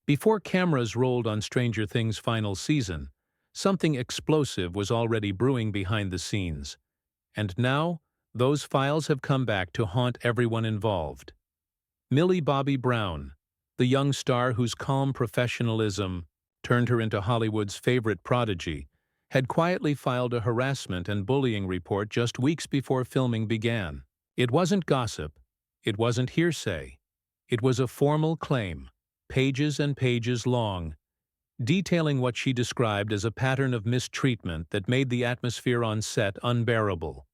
Before cameras rolled on Stranger Things' final season, something explosive was already brewing behind the scenes. And now, those files have come back to haunt everyone involved. Millie Bobby Brown, the young star whose calm professionalism turned her into Hollywood's favorite prodigy, had quietly filed a harassment and bullying report just weeks before filming began. It wasn't gossip. It wasn't hearsay. It was a formal claim, pages and pages long, detailing what she described as a pattern of mistreatment that made the atmosphere on set unbearable.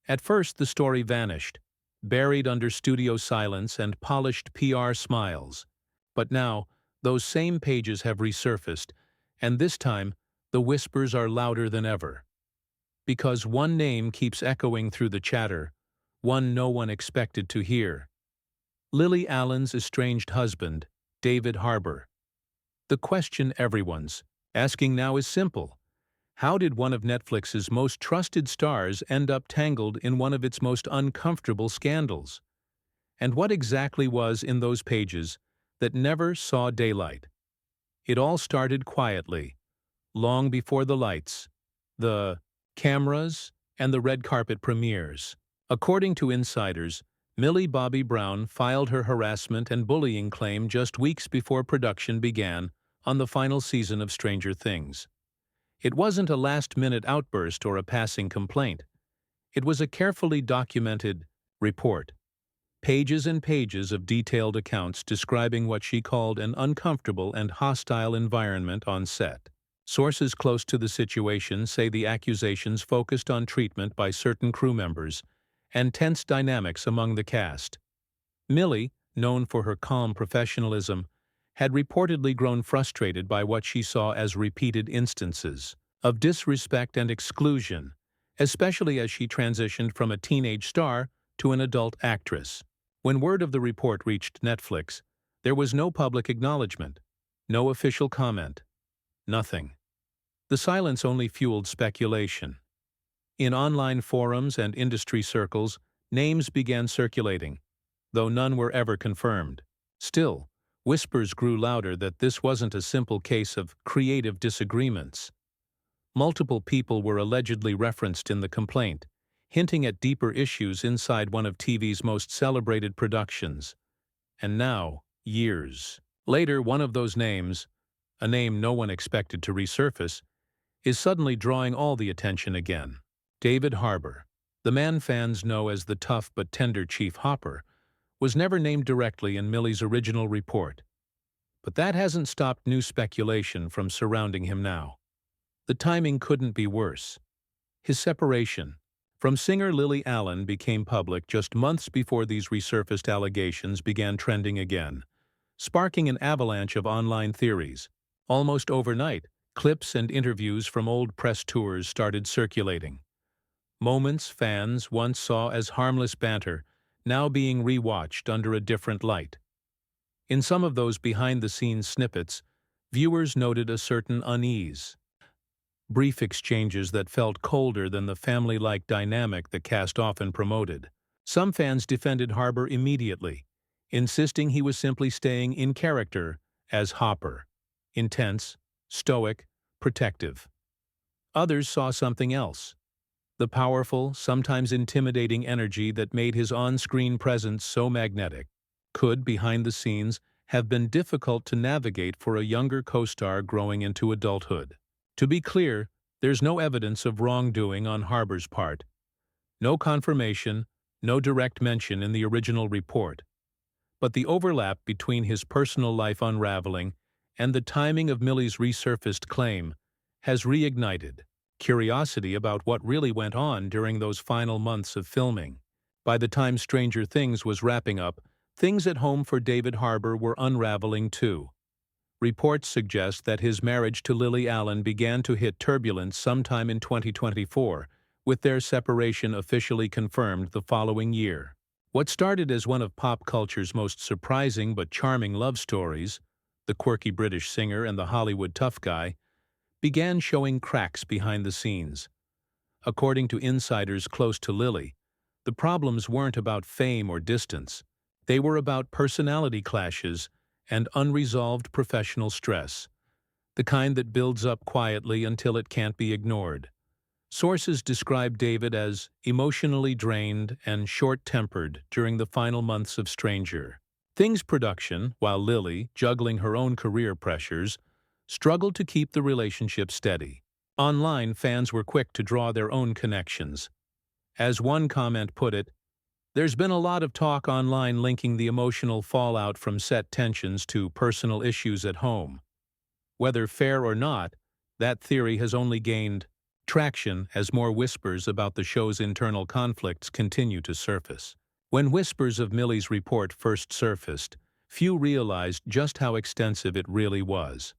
At first, the story vanished, buried under studio silence and polished PR smiles. But now, those same pages have resurfaced, and this time, the whispers are louder than ever. Because one name keeps echoing through the chatter, one no one expected to hear. Lily Allen's estranged husband, David Harbour. The question everyone's asking now is simple. How did one of Netflix's most trusted stars end up tangled in one of its most uncomfortable scandals? And what exactly was in those pages that never saw daylight? It all started quietly, long before the lights, the cameras, and the red carpet premieres. According to insiders, Millie Bobby Brown filed her harassment and bullying claim just weeks before production began on the final season of Stranger Things. It wasn't a last-minute outburst or a passing complaint. It was a carefully documented report. Pages and pages of detailed accounts describing what she called an uncomfortable and hostile environment on set. Sources close to the situation say the accusations focused on treatment by certain crew members and tense dynamics among the cast. Millie, known for her calm professionalism, had reportedly grown frustrated by what she saw as repeated instances of disrespect and exclusion, especially as she transitioned from a teenage star to an adult actress. When word of the report reached Netflix, there was no public acknowledgement, no official comment, nothing. The silence only fueled speculation. In online forums and industry circles, names began circulating, though none were ever confirmed. Still, whispers grew louder that this wasn't a simple case of creative disagreements. Multiple people were allegedly referenced in the complaint, hinting at deeper issues inside one of TV's most celebrated productions. And now, years later, one of those names, a name no one expected to resurface, is suddenly drawing all the attention again. David Harbour, the man fans know as the tough but tender Chief Hopper, was never named directly in Millie's original report. But that hasn't stopped new speculation from surrounding him now. The timing couldn't be worse. His separation from singer Lily Allen became public just months before these resurfaced allegations began trending again, sparking an avalanche of online theories. Almost overnight, clips and interviews from old press tours started circulating. Moments fans once saw as harmless banter, now being rewatched under a different light. In some of those behind-the-scenes snippets, viewers noted a certain unease. Brief exchanges that felt colder than the family-like dynamic the cast often promoted. Some fans defended Harbour immediately, insisting he was simply staying in character as Hopper, intense, stoic, protective. Others saw something else. The powerful, sometimes intimidating energy that made his on-screen presence so magnetic could, behind the scenes, have been difficult to navigate for a younger co-star growing into adulthood. To be clear, there's no evidence of wrongdoing on Harbour's part. No confirmation, no direct mention in the original report. But the overlap between his personal life unraveling and the timing of Millie's resurfaced claim has reignited curiosity about what really went on during those final months of filming. By the time Stranger Things was wrapping up, things at home for David Harbour were unraveling too. Reports suggest that his marriage to Lily Allen began to hit turbulence sometime in 2024, with their separation officially confirmed the following year. What started as one of pop culture's most surprising but charming love stories, the quirky British singer and the Hollywood tough guy, began showing cracks behind the scenes. According to insiders close to Lily, the problems weren't about fame or distance. They were about personality clashes and unresolved professional stress, the kind that builds up quietly until it can't be ignored. Sources describe David as emotionally drained and short-tempered during the final months of Stranger Things production, while Lily, juggling her own career pressures, struggled to keep the relationship steady. Online, fans were quick to draw their own connections. As one comment put it, "There's been a lot of talk online linking the emotional fallout from set tensions to personal issues at home." Whether fair or not, that theory has only gained traction as more whispers about the show's internal conflicts continue to surface. When whispers of Millie's report first surfaced, few realized just how extensive it really was.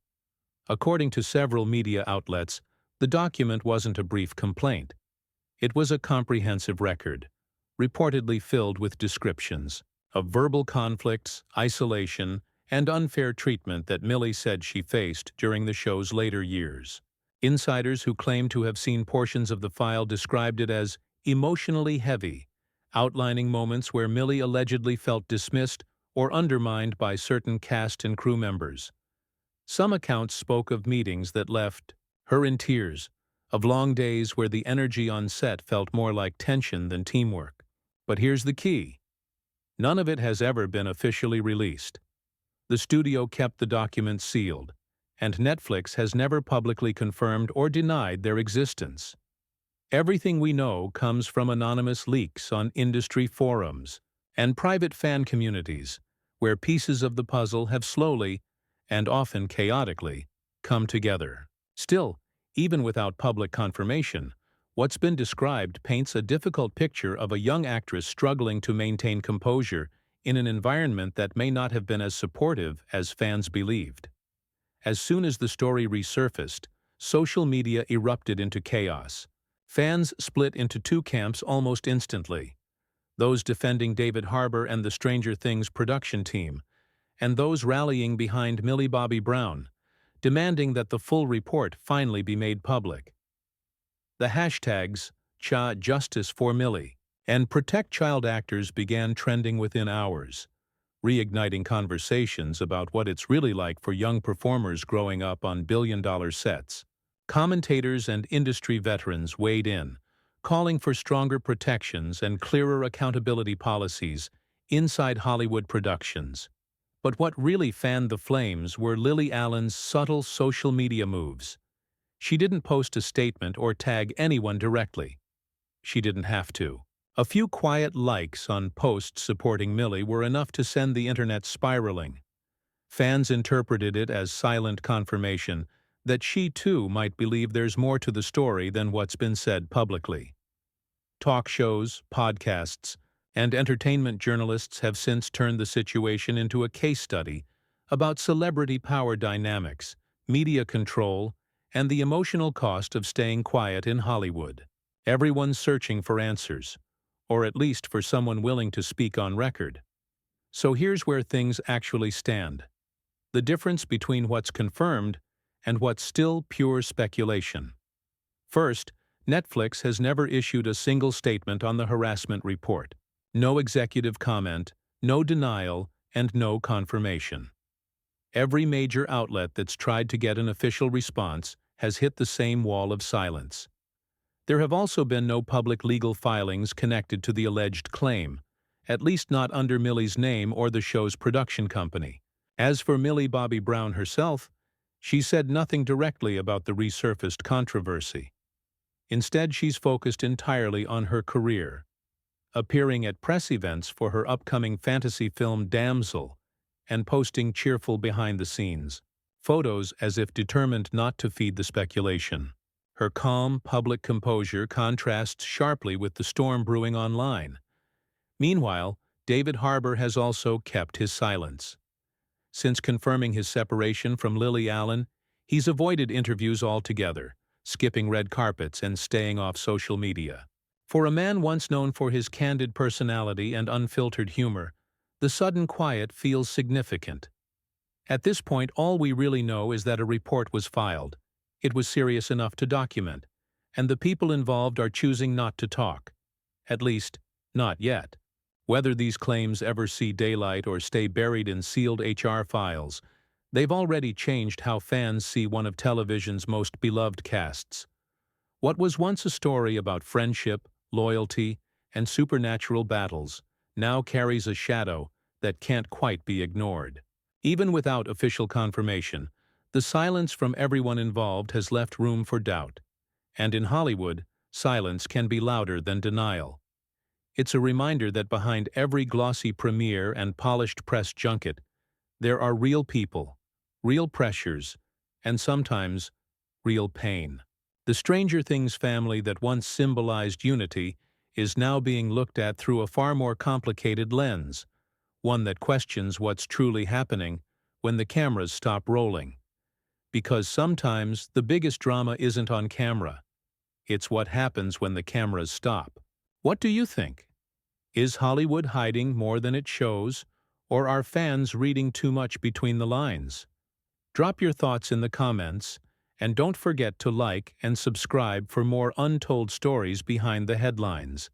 According to several media outlets, the document wasn't a brief complaint. It was a comprehensive record, reportedly filled with descriptions of verbal conflicts, isolation, and unfair treatment that Millie said she faced during the show's later years. Insiders who claimed to have seen portions of the file described it as emotionally heavy, outlining moments where Millie allegedly felt dismissed or undermined by certain cast and crew members. Some accounts spoke of meetings that left her in tears, of long days where the energy on set felt more like tension than teamwork. But here's the key: none of it has ever been officially released. The studio kept the documents sealed, and Netflix has never publicly confirmed or denied their existence. Everything we know comes from anonymous leaks on industry forums and private fan communities, where pieces of the puzzle have slowly, and often chaotically, come together. Still, even without public confirmation, what's been described paints a difficult picture of a young actress struggling to maintain composure in an environment that may not have been as supportive as fans believed. As soon as the story resurfaced, social media erupted into chaos. Fans split into two camps almost instantly: those defending David Harbour and the Stranger Things production team, and those rallying behind Millie Bobby Brown, demanding that the full report finally be made public. The hashtags #Justice for Millie and Protect Child Actors began trending within hours, reigniting conversations about what it's really like for young performers growing up on billion-dollar sets. Commentators and industry veterans weighed in, calling for stronger protections and clearer accountability policies inside Hollywood productions. But what really fanned the flames were Lily Allen's subtle social media moves. She didn't post a statement or tag anyone directly. She didn't have to. A few quiet likes on posts supporting Millie were enough to send the internet spiraling. Fans interpreted it as silent confirmation that she too might believe there's more to the story than what's been said publicly. Talk shows, podcasts, and entertainment journalists have since turned the situation into a case study about celebrity power dynamics, media control, and the emotional cost of staying quiet in Hollywood. Everyone's searching for answers, or at least for someone willing to speak on record. So here's where things actually stand: the difference between what's confirmed and what's still pure speculation. First, Netflix has never issued a single statement on the harassment report. No executive comment, no denial, and no confirmation. Every major outlet that's tried to get an official response has hit the same wall of silence. There have also been no public legal filings connected to the alleged claim, at least not under Millie's name or the show's production company. As for Millie Bobby Brown herself, she said nothing directly about the resurfaced controversy. Instead, she's focused entirely on her career, appearing at press events for her upcoming fantasy film Damsel and posting cheerful behind-the-scenes photos as if determined not to feed the speculation. Her calm, public composure contrasts sharply with the storm brewing online. Meanwhile, David Harbour has also kept his silence. Since confirming his separation from Lily Allen, he's avoided interviews altogether, skipping red carpets and staying off social media. For a man once known for his candid personality and unfiltered humor, the sudden quiet feels significant. At this point, all we really know is that a report was filed. It was serious enough to document, and the people involved are choosing not to talk. At least, not yet. Whether these claims ever see daylight or stay buried in sealed HR files, they've already changed how fans see one of television's most beloved casts. What was once a story about friendship, loyalty, and supernatural battles now carries a shadow that can't quite be ignored. Even without official confirmation, the silence from everyone involved has left room for doubt. And in Hollywood, silence can be louder than denial. It's a reminder that behind every glossy premiere and polished press junket, there are real people, real pressures, and sometimes real pain. The Stranger Things family that once symbolized unity is now being looked at through a far more complicated lens, one that questions what's truly happening when the cameras stop rolling. Because sometimes the biggest drama isn't on camera. It's what happens when the cameras stop. What do you think? Is Hollywood hiding more than it shows, or are fans reading too much between the lines? Drop your thoughts in the comments, and don't forget to like and subscribe for more untold stories behind the headlines.